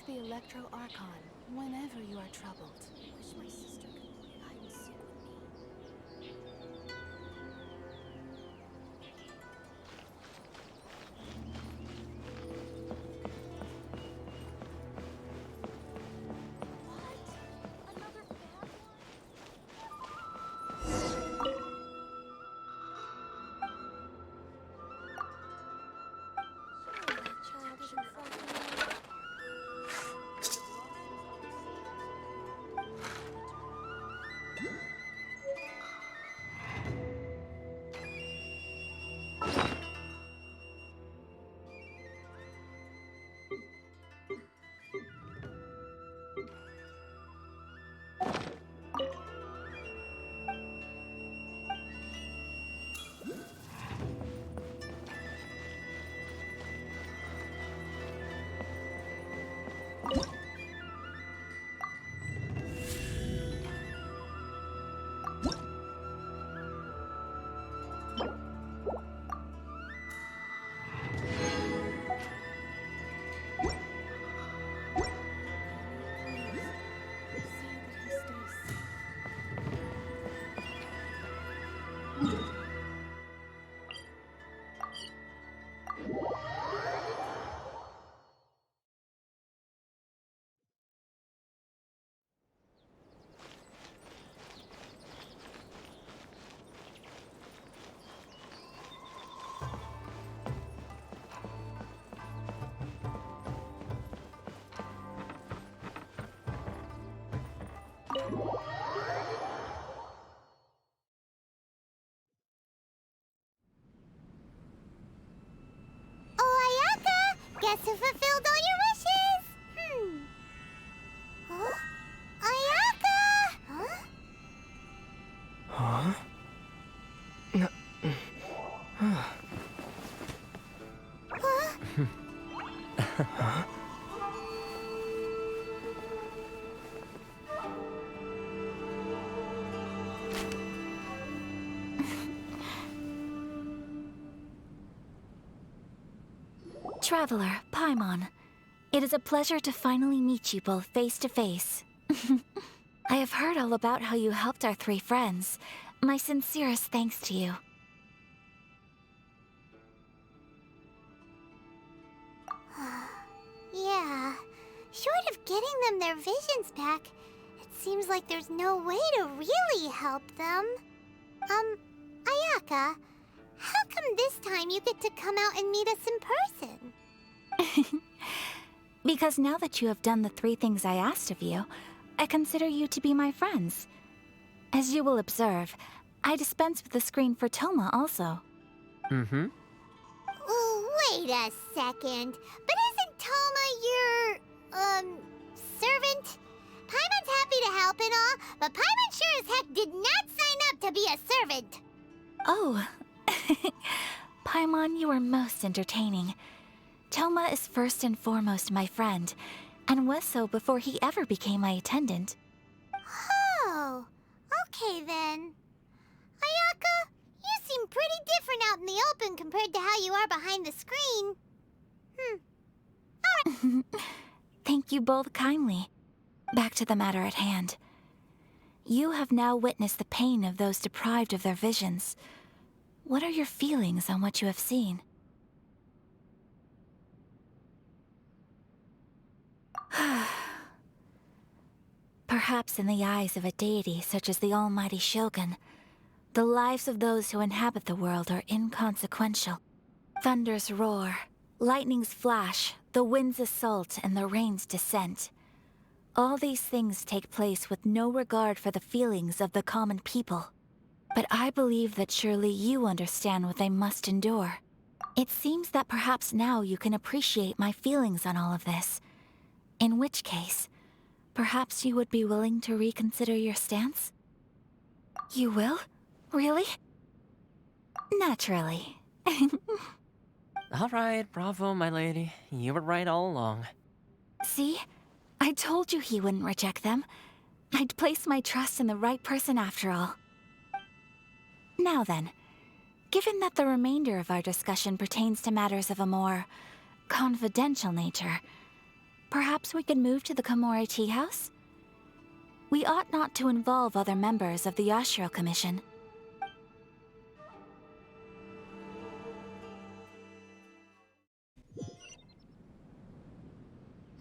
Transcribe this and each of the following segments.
the Electro Archon whenever you are troubled. Wish my sister could play hide and seek with me. What? Another bad one? Surely that child isn't far from me. Oh, Ayaka! Guess who fulfilled all your wishes? Huh? Ayaka! Huh? Huh? No. Huh? Huh? Traveler, Paimon, it is a pleasure to finally meet you both face to face. I have heard all about how you helped our three friends. My sincerest thanks to you. Yeah. Short of getting them their visions back, it seems like there's no way to really help them. Ayaka, how come this time you get to come out and meet us in person? Because now that you have done the three things I asked of you, I consider you to be my friends. As you will observe, I dispense with the screen for Toma also. Mm-hmm. Wait a second. But isn't Toma your, servant? Paimon's happy to help and all, but Paimon sure as heck did not sign up to be a servant. Oh. Paimon, you are most entertaining. Toma is first and foremost my friend, and was so before he ever became my attendant. Oh, okay then. Ayaka, you seem pretty different out in the open compared to how you are behind the screen. Thank you both kindly. Back to the matter at hand. You have now witnessed the pain of those deprived of their visions. What are your feelings on what you have seen? Perhaps in the eyes of a deity such as the almighty Shogun, the lives of those who inhabit the world are inconsequential. Thunders roar, lightnings flash, the winds assault, and the rains descent. All these things take place with no regard for the feelings of the common people. But I believe that surely you understand what they must endure. It seems that perhaps now you can appreciate my feelings on all of this. In which case, perhaps you would be willing to reconsider your stance? You will? Really? Naturally. All right, bravo, my lady. You were right all along. See? I told you he wouldn't reject them. I'd placed my trust in the right person after all. Now then, given that the remainder of our discussion pertains to matters of a more confidential nature, Perhaps we could move to the Komori Tea House? We ought not to involve other members of the Yashiro Commission.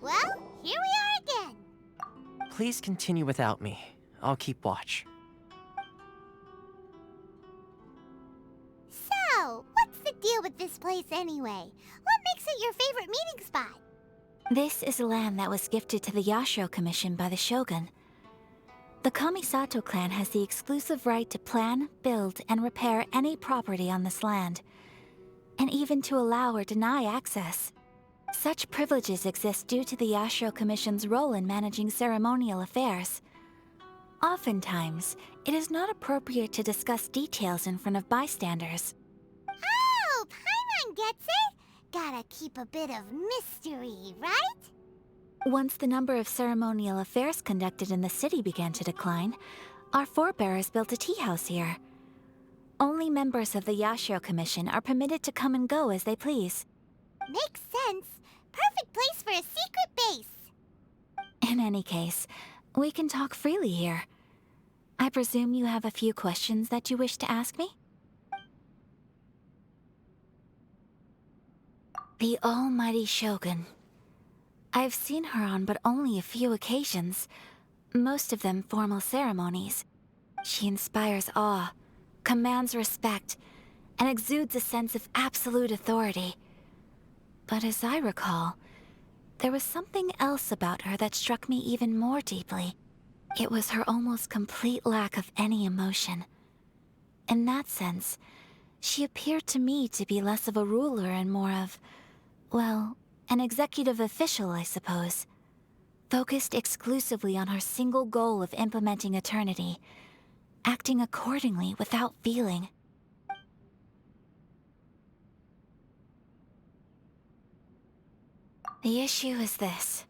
Well, here we are again. Please continue without me. I'll keep watch. So, what's the deal with this place anyway? What makes it your favorite meeting spot? This is land that was gifted to the Yashiro Commission by the Shogun. The Kamisato clan has the exclusive right to plan, build, and repair any property on this land, and even to allow or deny access. Such privileges exist due to the Yashiro Commission's role in managing ceremonial affairs. Oftentimes, it is not appropriate to discuss details in front of bystanders. Oh, Paimon gets it! Gotta keep a bit of mystery, right? Once the number of ceremonial affairs conducted in the city began to decline, our forebears built a tea house here. Only members of the Yashiro Commission are permitted to come and go as they please. Makes sense. Perfect place for a secret base. In any case, we can talk freely here. I presume you have a few questions that you wish to ask me? The almighty Shogun. I've seen her on but only a few occasions, most of them formal ceremonies. She inspires awe, commands respect, and exudes a sense of absolute authority. But as I recall, there was something else about her that struck me even more deeply. It was her almost complete lack of any emotion. In that sense, she appeared to me to be less of a ruler and more of, well, an executive official, I suppose. Focused exclusively on her single goal of implementing eternity, acting accordingly without feeling. The issue is this.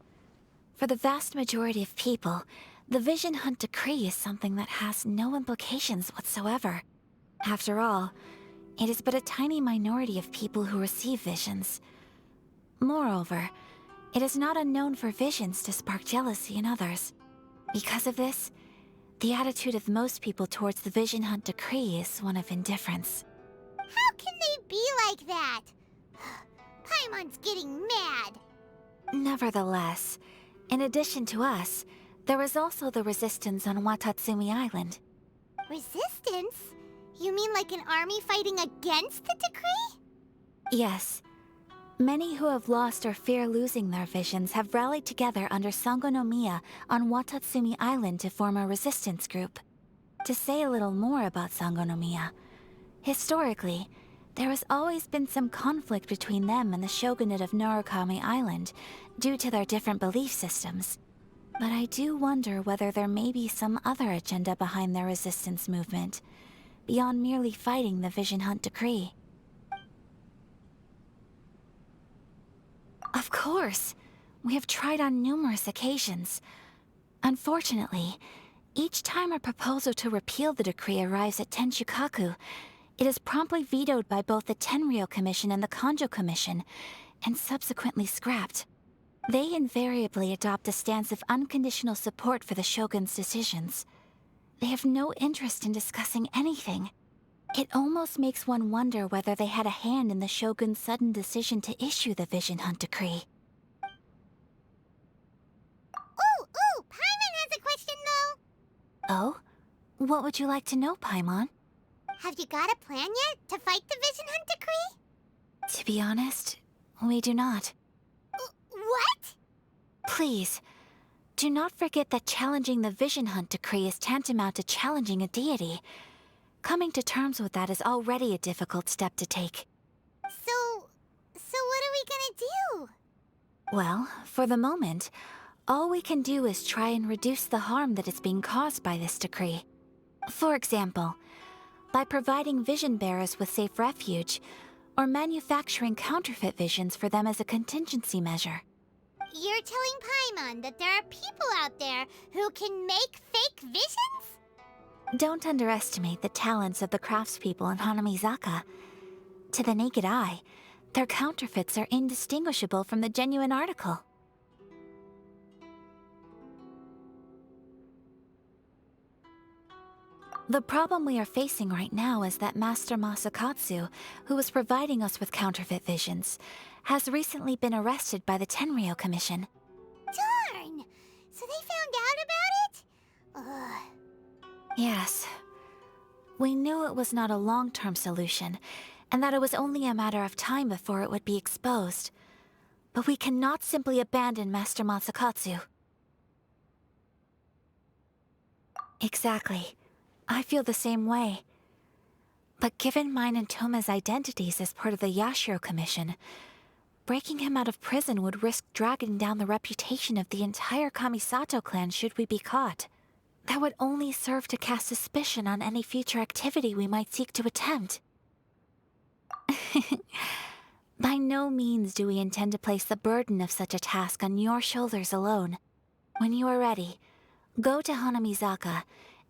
For the vast majority of people, the Vision Hunt Decree is something that has no implications whatsoever. After all, it is but a tiny minority of people who receive visions. Moreover, it is not unknown for visions to spark jealousy in others. Because of this, the attitude of most people towards the Vision Hunt Decree is one of indifference. How can they be like that? Paimon's getting mad. Nevertheless, in addition to us, there is also the resistance on Watatsumi Island. Resistance? You mean like an army fighting against the decree? Yes. Many who have lost or fear losing their visions have rallied together under Sangonomiya on Watatsumi Island to form a resistance group. To say a little more about Sangonomiya, historically, there has always been some conflict between them and the shogunate of Narukami Island due to their different belief systems. But I do wonder whether there may be some other agenda behind their resistance movement, beyond merely fighting the Vision Hunt Decree. Of course! We have tried on numerous occasions. Unfortunately, each time a proposal to repeal the decree arrives at Tenshukaku, it is promptly vetoed by both the Tenryou Commission and the Kanjo Commission, and subsequently scrapped. They invariably adopt a stance of unconditional support for the Shogun's decisions. They have no interest in discussing anything. It almost makes one wonder whether they had a hand in the Shogun's sudden decision to issue the Vision Hunt Decree. Ooh, Paimon has a question though. Oh? What would you like to know, Paimon? Have you got a plan yet to fight the Vision Hunt Decree? To be honest, we do not. What? Please, do not forget that challenging the Vision Hunt Decree is tantamount to challenging a deity. Coming to terms with that is already a difficult step to take. So what are we gonna do? Well, for the moment, all we can do is try and reduce the harm that is being caused by this decree. For example, by providing vision bearers with safe refuge, or manufacturing counterfeit visions for them as a contingency measure. You're telling Paimon that there are people out there who can make fake visions? Don't underestimate the talents of the craftspeople in Hanamizaka. To the naked eye, their counterfeits are indistinguishable from the genuine article. The problem we are facing right now is that Master Masakatsu, who was providing us with counterfeit visions, has recently been arrested by the Tenryou Commission. Darn! So they found out about it? Ugh. Yes. We knew it was not a long-term solution, and that it was only a matter of time before it would be exposed. But we cannot simply abandon Master Masakatsu. Exactly. I feel the same way. But given mine and Toma's identities as part of the Yashiro Commission, breaking him out of prison would risk dragging down the reputation of the entire Kamisato clan should we be caught. That would only serve to cast suspicion on any future activity we might seek to attempt. By no means do we intend to place the burden of such a task on your shoulders alone. When you are ready, go to Hanamizaka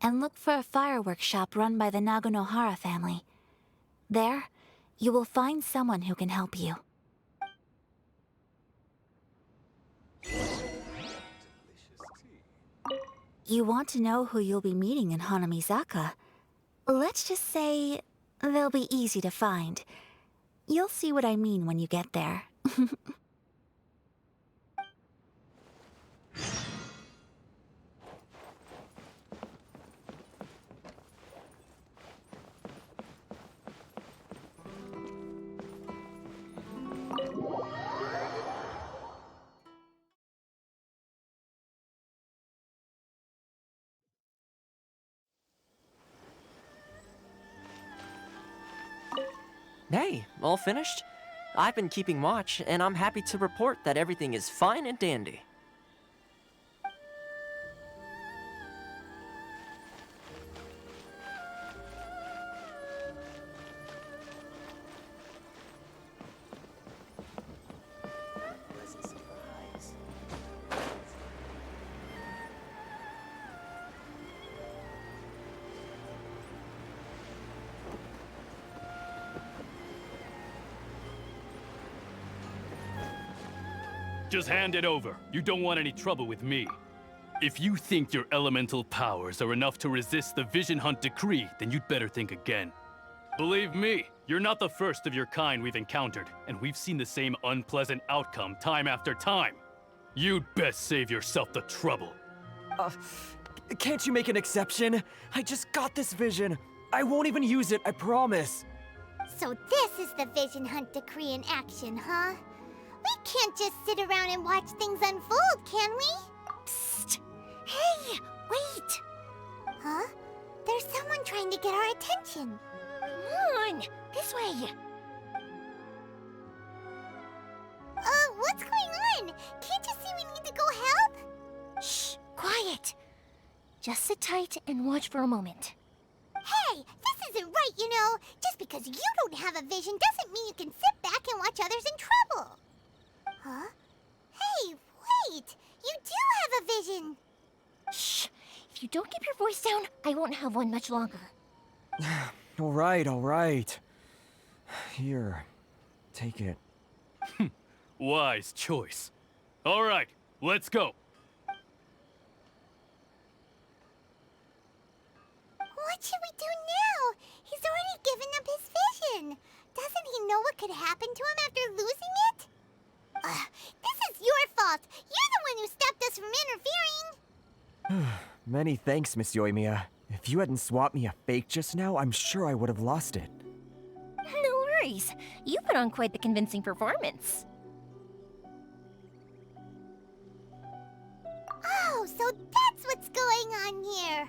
and look for a fireworks shop run by the Nagonohara family. There, you will find someone who can help you. You want to know who you'll be meeting in Hanamizaka? Let's just say they'll be easy to find. You'll see what I mean when you get there. Hey, all finished? I've been keeping watch, and I'm happy to report that everything is fine and dandy. Just hand it over. You don't want any trouble with me. If you think your elemental powers are enough to resist the Vision Hunt decree, then you'd better think again. Believe me, you're not the first of your kind we've encountered, and we've seen the same unpleasant outcome time after time. You'd best save yourself the trouble. Can't you make an exception? I just got this vision. I won't even use it, I promise. So this is the Vision Hunt decree in action, huh? We can't just sit around and watch things unfold, can we? Psst! Hey, wait! Huh? There's someone trying to get our attention. Come on, this way. What's going on? Can't you see we need to go help? Shh, quiet. Just sit tight and watch for a moment. Hey, this isn't right, you know. Just because you don't have a vision doesn't mean you can sit back and watch others in trouble. Huh? Hey, wait! You do have a vision! Shh! If you don't keep your voice down, I won't have one much longer. All right. Here, take it. Wise choice. All right, let's go. What should we do now? He's already given up his vision. Doesn't he know what could happen to him after losing it? This is your fault. You're the one who stopped us from interfering. Many thanks, Miss Yoimiya. If you hadn't swapped me a fake just now, I'm sure I would have lost it. No worries. You put on quite the convincing performance. Oh, so that's what's going on here.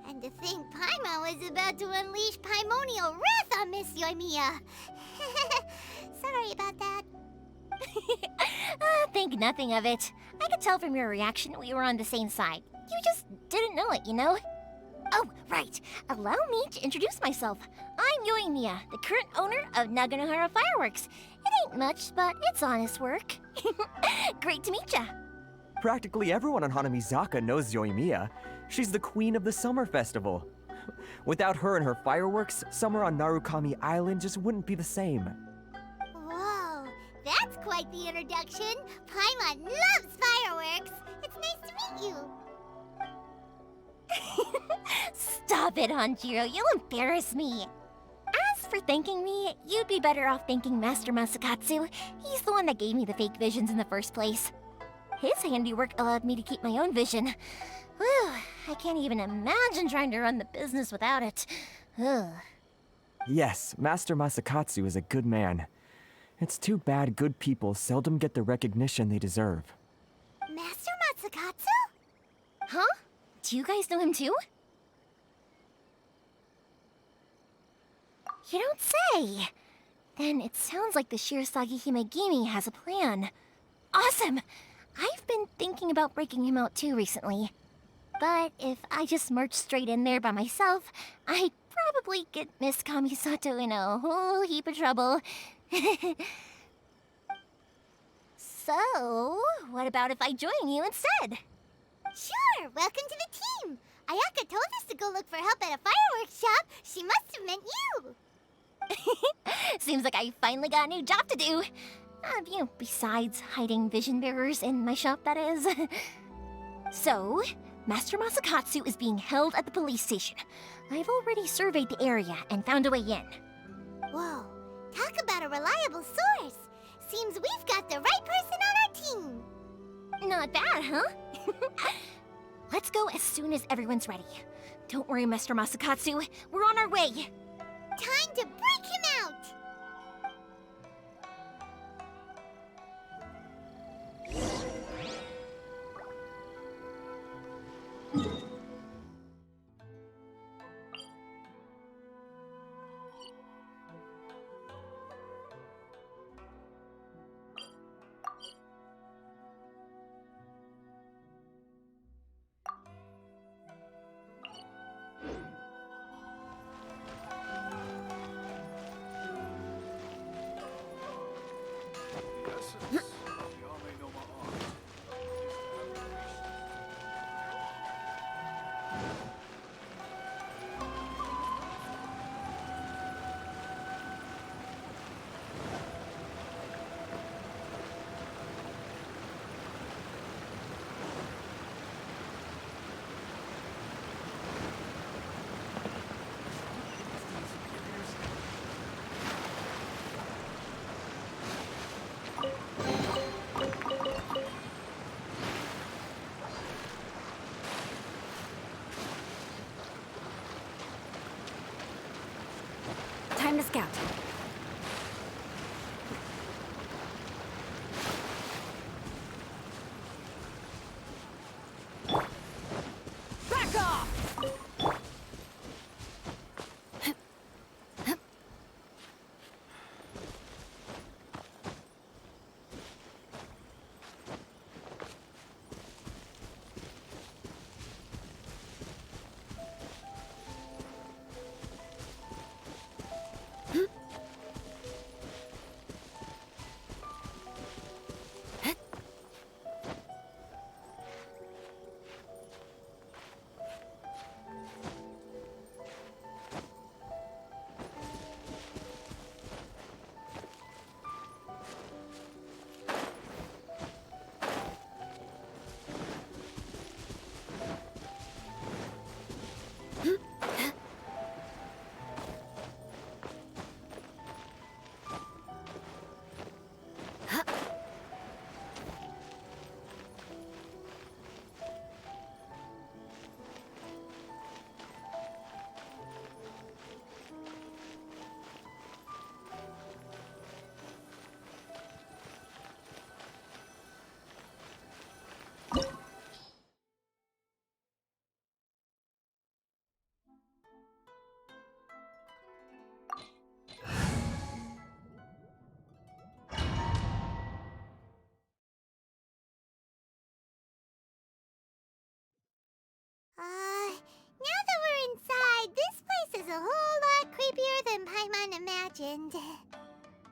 And to think Paimon was about to unleash Paimonial wrath on Miss Yoimiya. Sorry about that. Think nothing of it. I could tell from your reaction we were on the same side. You just didn't know it, you know? Oh, right. Allow me to introduce myself. I'm Yoimiya, the current owner of Nagonohara Fireworks. It ain't much, but it's honest work. Great to meet ya. Practically everyone on Hanamizaka knows Yoimiya. She's the queen of the summer festival. Without her and her fireworks, summer on Narukami Island just wouldn't be the same. Whoa, that's quite the introduction. Paimon loves fireworks. It's nice to meet you. Stop Stop it, Hanjiro. You'll embarrass me. As for thanking me, you'd be better off thanking Master Masakatsu. He's the one that gave me the fake visions in the first place. His handiwork allowed me to keep my own vision. Whew, I can't even imagine trying to run the business without it. Ugh. Yes, Master Masakatsu is a good man. It's too bad good people seldom get the recognition they deserve. Master Matsukatsu? Huh? Do you guys know him too? You don't say! Then it sounds like the Shirasagi Himegimi has a plan. Awesome! I've been thinking about breaking him out too recently. But if I just marched straight in there by myself, I'd probably get Miss Kamisato in a whole heap of trouble. So, what about if I join you instead? Sure, welcome to the team. Ayaka told us to go look for help at a fireworks shop. She must have meant you. Seems like I finally got a new job to do. Besides hiding vision bearers in my shop, that is. So, Master Masakatsu is being held at the police station. I've already surveyed the area and found a way in. Whoa, talk about a reliable source. Seems we've got the right person on our team. Not bad, huh? Let's go as soon as everyone's ready. Don't worry, Master Masakatsu. We're on our way. Time to break him out. Time to scout. Back off! Now that we're inside, this place is a whole lot creepier than Paimon imagined.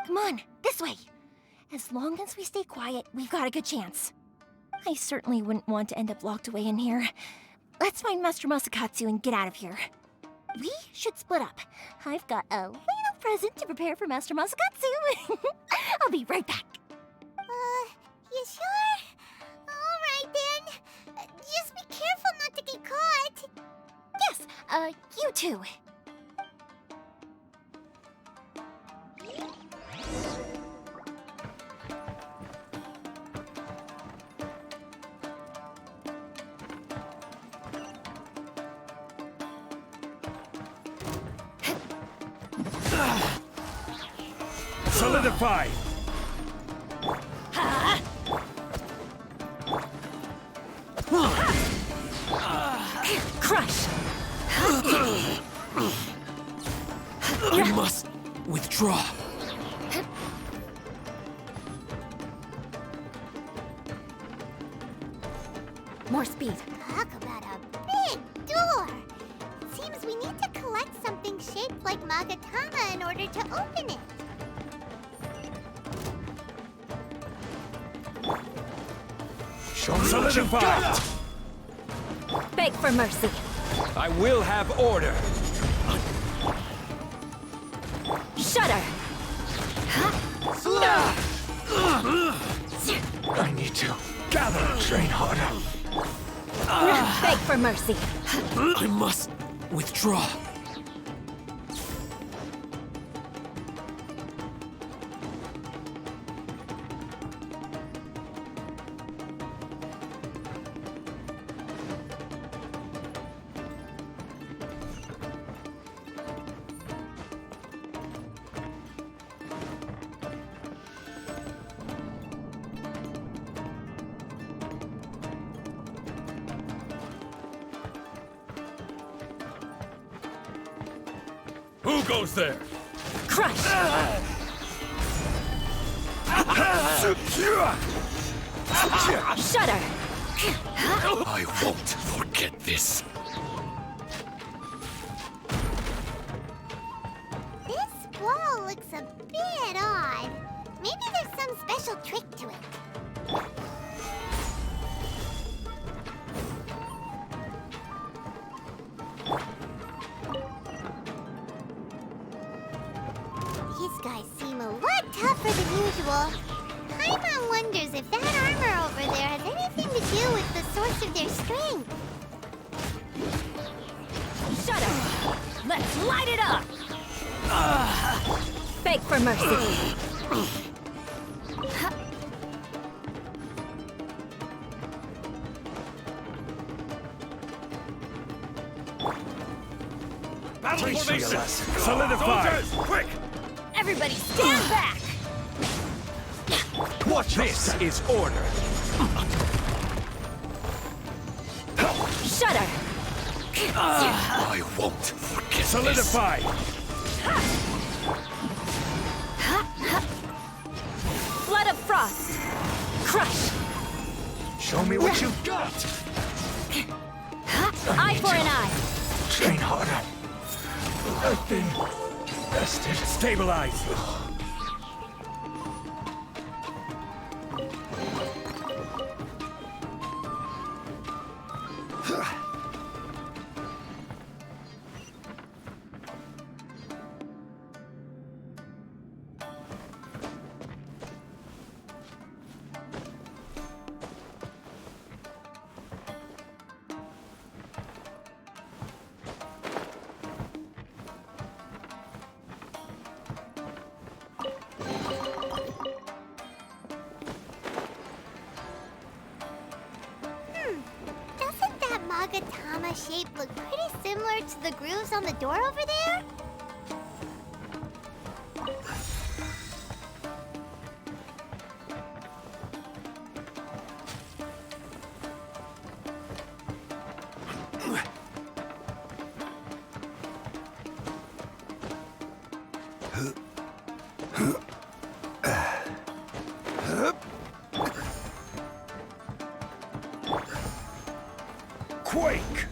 Come on, this way. As long as we stay quiet, we've got a good chance. I certainly wouldn't want to end up locked away in here. Let's find Master Masakatsu and get out of here. We should split up. I've got a little present to prepare for Master Masakatsu. I'll be right back. You sure? Alright then. Just be careful not to get caught. Yes, you two. Solidify! Crush! I must withdraw. More speed. Talk about a big door! Seems we need to collect something shaped like Magatama in order to open it. Show me what you've got! Beg for mercy. I will have order! Shudder! I need to gather, train harder. Beg for mercy. I must withdraw. Who goes there? Crush! Shudder! I won't forget this. This wall looks a bit odd. Maybe there's some special trick to it. These guys seem a lot tougher than usual. Paimon wonders if that armor over there has anything to do with the source of their strength. Shudder! Let's light it up! Beg for mercy. Battle formation! Solidify! Quick! Everybody stand back! Watch this is order. Shudder! I won't forget Solidify! Flood of frost! Crush! Show me what you've got! Eye for an eye! Train harder. I've been bested. Stabilize! Doesn't that Magatama shape look pretty similar to the grooves on the door over there? Quake!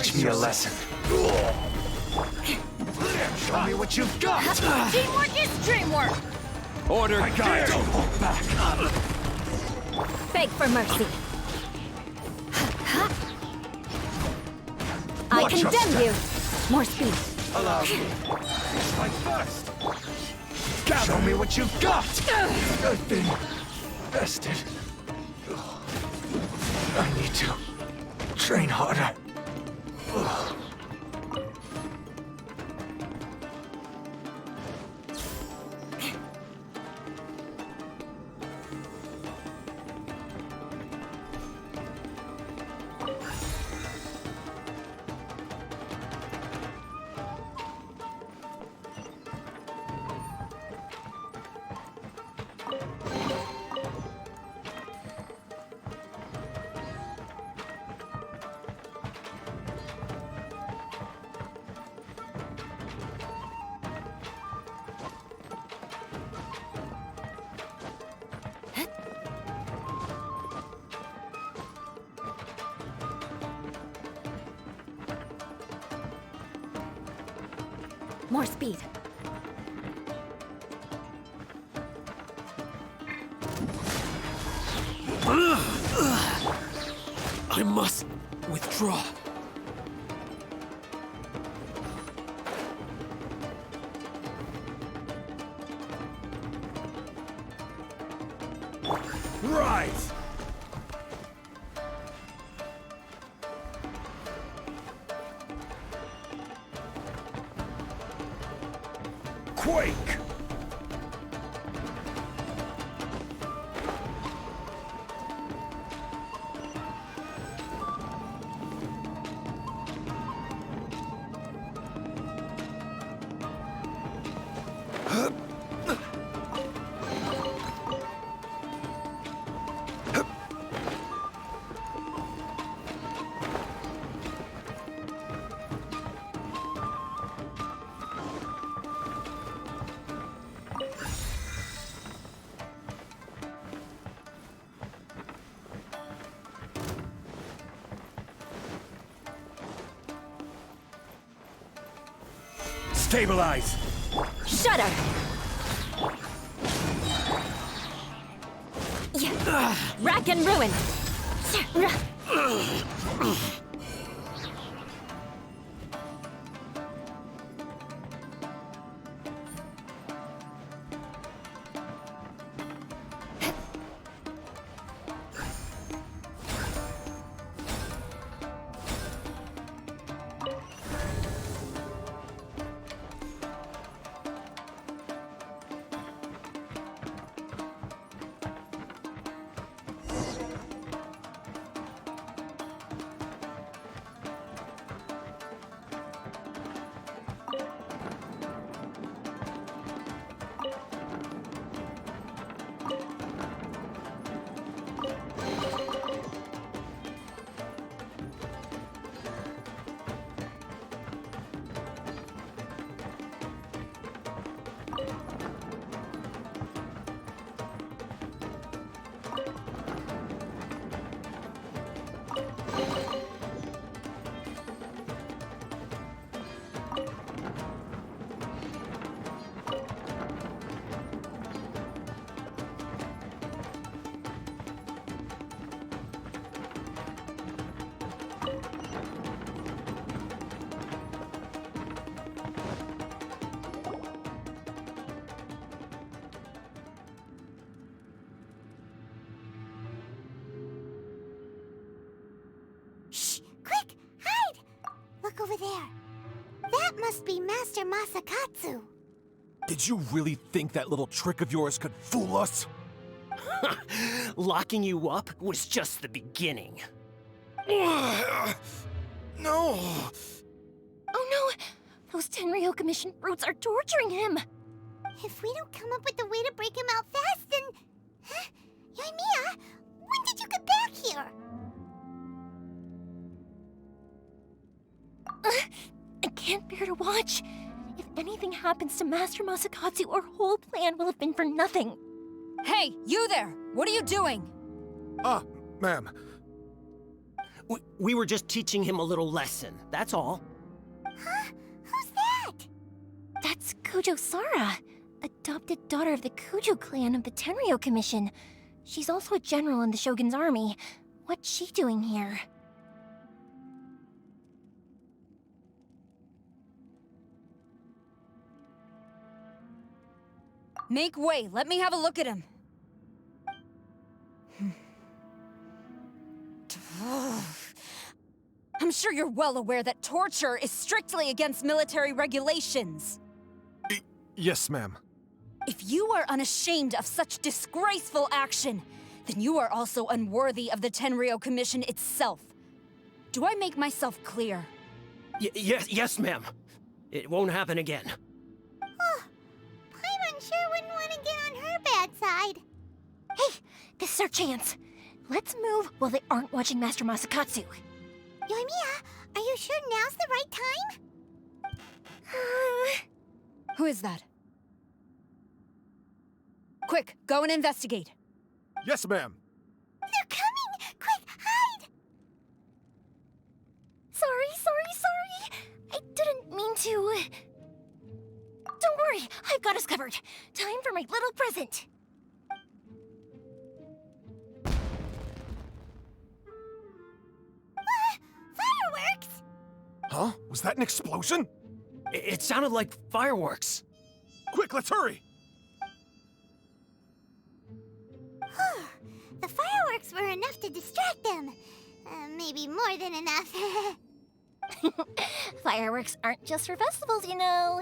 Teach me a lesson. Show me what you've got. Teamwork is dreamwork! Order guide. Don't hold back. Beg for mercy. I Watch your condemn you. More speed. Allow me. Strike first. Show me what you've got. I've been bested. I need to train harder. More speed. I must withdraw. Rise! Quake! Stabilize! Shudder! Rack and ruin! Shh! Quick! Hide! Look over there. That must be Master Masakatsu. Did you really think that little trick of yours could fool us? Locking you up was just the beginning. No! Oh no! Those Tenryou Mission brutes are torturing him! If we don't come up with a way to break him out fast, then... Huh? Yoimiya, when did you get back here? I can't bear to watch. If anything happens to Master Masakatsu, our whole plan will have been for nothing. Hey, you there! What are you doing? Ma'am. We were just teaching him a little lesson, that's all. Huh? Who's that? That's Kujo Sara, adopted daughter of the Kujo clan of the Tenryo Commission. She's also a general in the Shogun's army. What's she doing here? Make way, let me have a look at him. I'm sure you're well aware that torture is strictly against military regulations. Yes, ma'am. If you are unashamed of such disgraceful action, then you are also unworthy of the Tenryo Commission itself. Do I make myself clear? Yes, ma'am. It won't happen again. Oh, Paimon sure wouldn't want to get on her bad side. Hey, this is our chance. Let's move while they aren't watching Master Masakatsu. Yoimiya, are you sure now's the right time? Who is that? Quick, go and investigate. Yes, ma'am. They're coming! Quick, hide! Sorry. I didn't mean to. Don't worry, I've got us covered. Time for my little present. Fireworks! Huh? Was that an explosion? It sounded like fireworks. Quick, let's hurry! The fireworks were enough to distract them. Maybe more than enough. Fireworks aren't just for festivals, you know.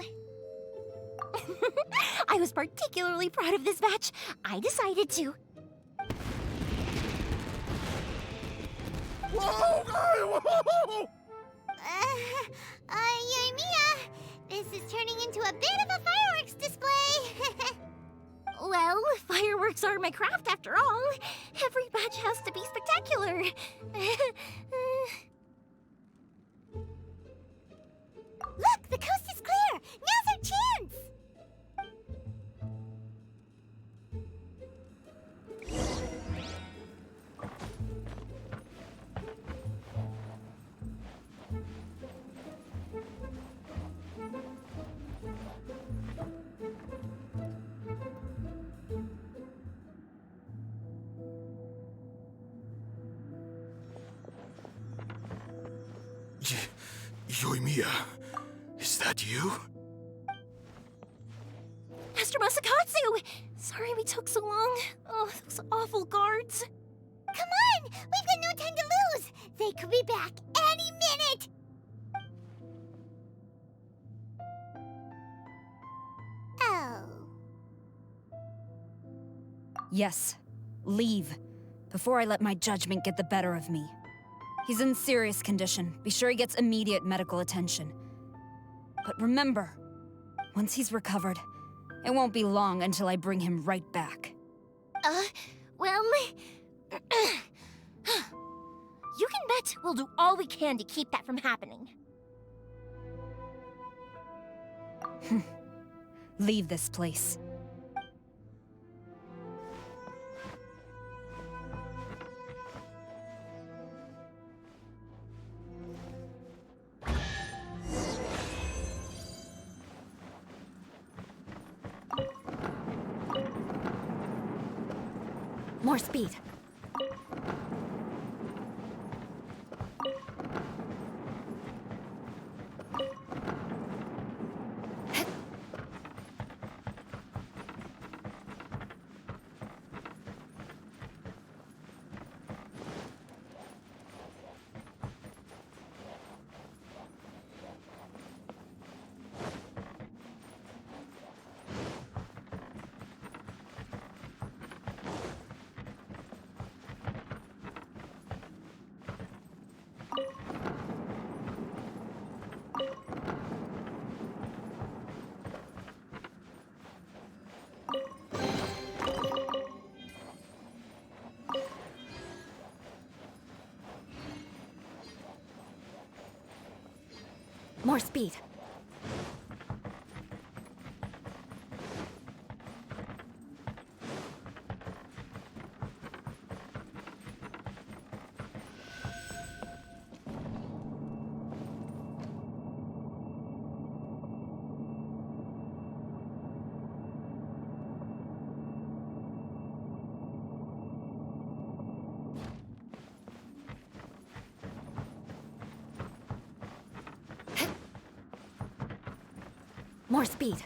I was particularly proud of this batch. I decided to. Whoa! Yoimiya, this is turning into a bit of a fireworks display. Well, fireworks are my craft after all. Every batch has to be spectacular. Look, the coast is clear. Now's our chance. Yoimiya, is that you? Master Masakatsu! Sorry we took so long. Oh, those awful guards. Come on, we've got no time to lose. They could be back any minute. Oh. Yes, leave, before I let my judgment get the better of me. He's in serious condition. Be sure he gets immediate medical attention. But remember, once he's recovered, it won't be long until I bring him right back. Well... You can bet we'll do all we can to keep that from happening. Leave this place. More speed. More speed. More speed.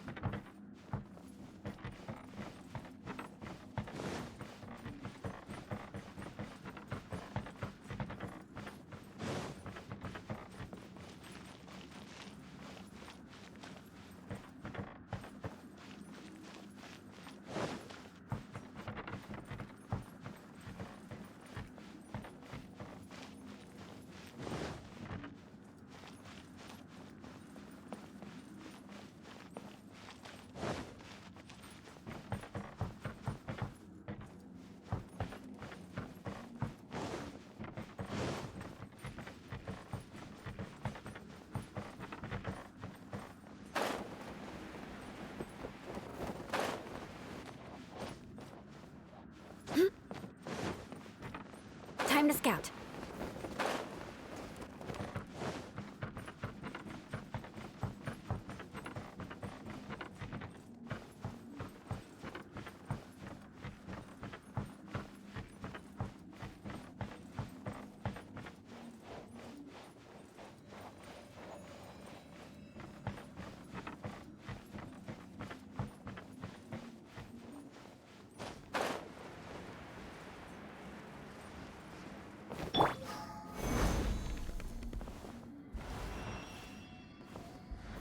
Time to scout.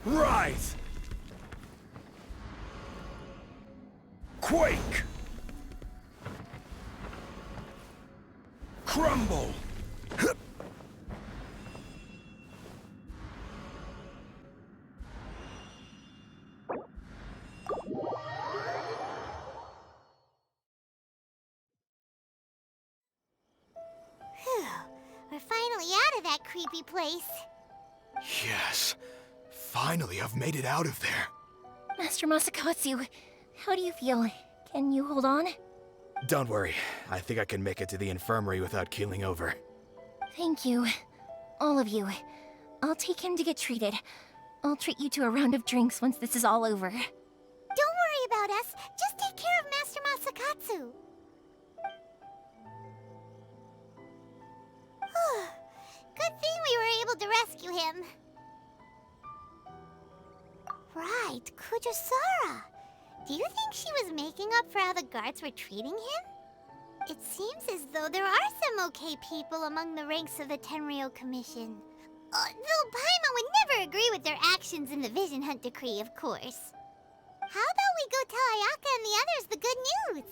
Rise! Quake! Crumble! Phew. We're finally out of that creepy place. Yes. Finally, I've made it out of there. Master Masakatsu, how do you feel? Can you hold on? Don't worry. I think I can make it to the infirmary without keeling over. Thank you. All of you. I'll take him to get treated. I'll treat you to a round of drinks once this is all over. Don't worry about us. Just take care of Master Masakatsu. Good thing we were able to rescue him. Right, Kujosara. Do you think she was making up for how the guards were treating him? It seems as though there are some okay people among the ranks of the Tenryou Commission. Though Paimon would never agree with their actions in the Vision Hunt Decree, of course. How about we go tell Ayaka and the others the good news?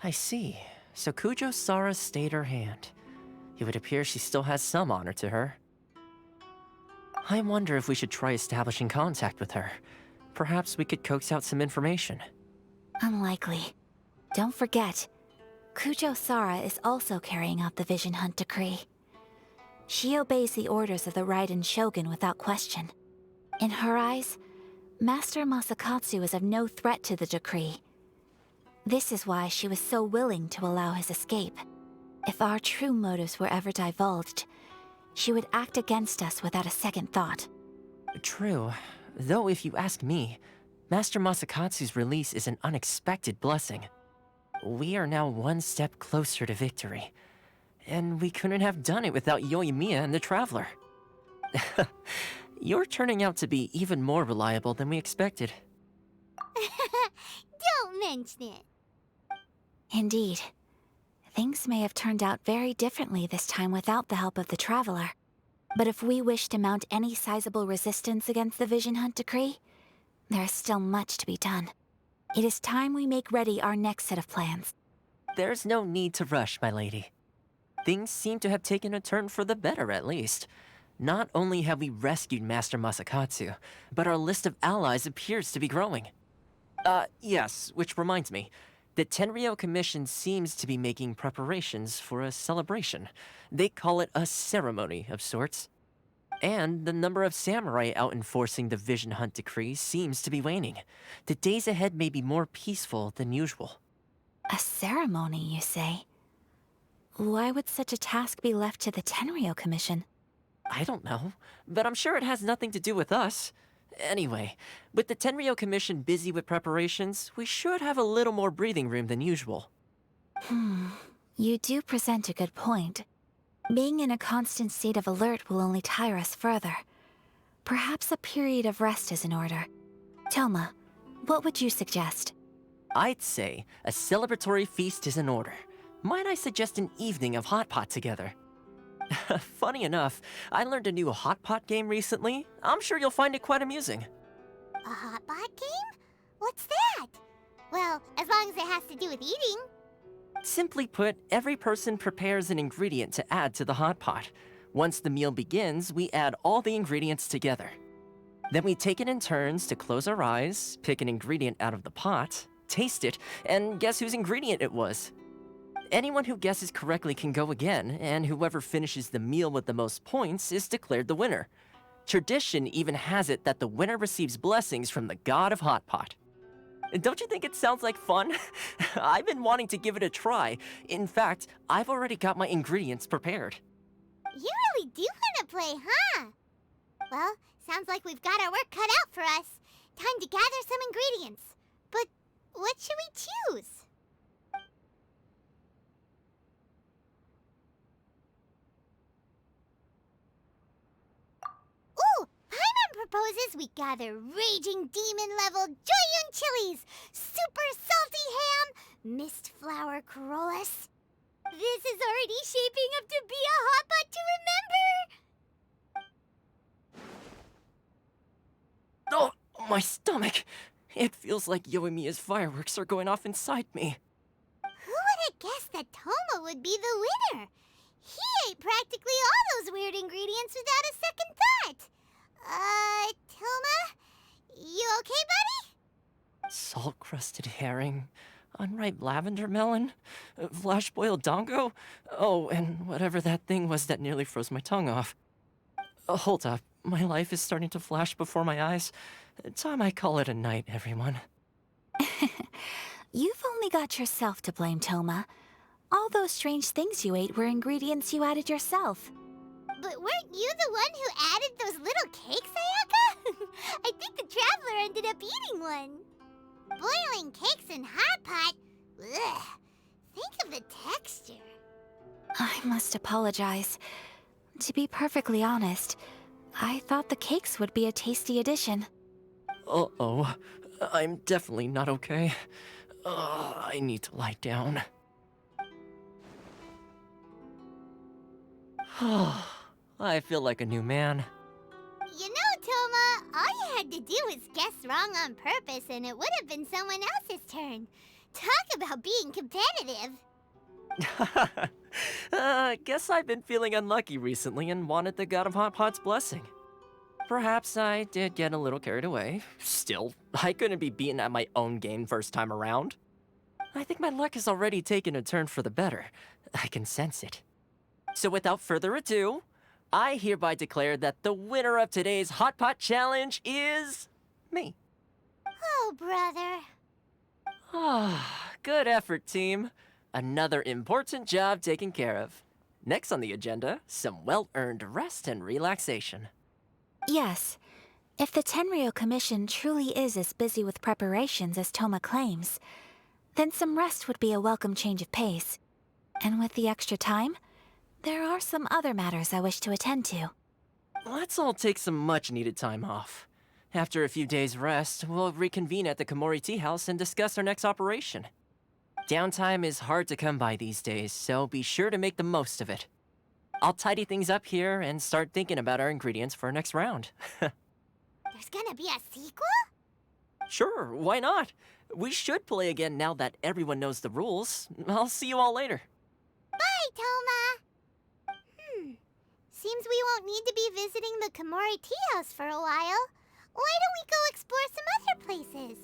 I see. So Kujo-Sara stayed her hand. It would appear she still has some honor to her. I wonder if we should try establishing contact with her. Perhaps we could coax out some information. Unlikely. Don't forget, Kujo-Sara is also carrying out the Vision Hunt Decree. She obeys the orders of the Raiden Shogun without question. In her eyes, Master Masakatsu is of no threat to the decree. This is why she was so willing to allow his escape. If our true motives were ever divulged, she would act against us without a second thought. True. Though if you ask me, Master Masakatsu's release is an unexpected blessing. We are now one step closer to victory. And we couldn't have done it without Yoimiya and the Traveler. You're turning out to be even more reliable than we expected. Don't mention it. Indeed. Things may have turned out very differently this time without the help of the Traveler. But if we wish to mount any sizable resistance against the Vision Hunt Decree, there is still much to be done. It is time we make ready our next set of plans. There's no need to rush, my lady. Things seem to have taken a turn for the better, at least. Not only have we rescued Master Masakatsu, but our list of allies appears to be growing. Yes, which reminds me. The Tenryou Commission seems to be making preparations for a celebration. They call it a ceremony of sorts. And the number of samurai out enforcing the Vision Hunt decree seems to be waning. The days ahead may be more peaceful than usual. A ceremony, you say? Why would such a task be left to the Tenryou Commission? I don't know, but I'm sure it has nothing to do with us. Anyway, with the Tenryou Commission busy with preparations, we should have a little more breathing room than usual. You do present a good point. Being in a constant state of alert will only tire us further. Perhaps a period of rest is in order. Toma, what would you suggest? I'd say a celebratory feast is in order. Might I suggest an evening of hot pot together? Funny enough, I learned a new hot pot game recently. I'm sure you'll find it quite amusing. A hot pot game? What's that? Well, as long as it has to do with eating. Simply put, every person prepares an ingredient to add to the hot pot. Once the meal begins, we add all the ingredients together. Then we take it in turns to close our eyes, pick an ingredient out of the pot, taste it, and guess whose ingredient it was. Anyone who guesses correctly can go again, and whoever finishes the meal with the most points is declared the winner. Tradition even has it that the winner receives blessings from the god of hot pot. Don't you think it sounds like fun? I've been wanting to give it a try. In fact, I've already got my ingredients prepared. You really do want to play, huh? Well, sounds like we've got our work cut out for us. Time to gather some ingredients. But what should we choose? Ooh! Paimon proposes we gather raging demon-level Joyun chilies, super salty ham, mist flower corollas. This is already shaping up to be a hot pot to remember! Oh, my stomach! It feels like Yoimiya's fireworks are going off inside me. Who would have guessed that Toma would be the winner? He ate practically all those weird ingredients without a second thought. Toma? You okay, buddy? Salt-crusted herring, unripe lavender melon, flash-boiled dongo, oh, and whatever that thing was that nearly froze my tongue off. Hold up, my life is starting to flash before my eyes. Time I call it a night, everyone. You've only got yourself to blame, Toma. All those strange things you ate were ingredients you added yourself. But weren't you the one who added those little cakes, Ayaka? I think the Traveler ended up eating one. Boiling cakes in hot pot? Ugh. Think of the texture. I must apologize. To be perfectly honest, I thought the cakes would be a tasty addition. Uh-oh. I'm definitely not okay. I need to lie down. I feel like a new man. You know, Toma, all you had to do was guess wrong on purpose and it would have been someone else's turn. Talk about being competitive. Guess I've been feeling unlucky recently and wanted the God of Hot Pot's blessing. Perhaps I did get a little carried away. Still, I couldn't be beaten at my own game first time around. I think my luck has already taken a turn for the better. I can sense it. So without further ado, I hereby declare that the winner of today's Hot Pot Challenge is me. Oh, brother. Good effort, team. Another important job taken care of. Next on the agenda, some well-earned rest and relaxation. Yes. If the Tenryou Commission truly is as busy with preparations as Toma claims, then some rest would be a welcome change of pace. And with the extra time, there are some other matters I wish to attend to. Let's all take some much-needed time off. After a few days' rest, we'll reconvene at the Komori Tea House and discuss our next operation. Downtime is hard to come by these days, so be sure to make the most of it. I'll tidy things up here and start thinking about our ingredients for our next round. There's gonna be a sequel? Sure, why not? We should play again now that everyone knows the rules. I'll see you all later. Bye, Toma. Seems we won't need to be visiting the Komori Tea House for a while. Why don't we go explore some other places?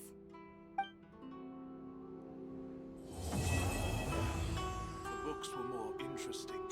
books were more interesting.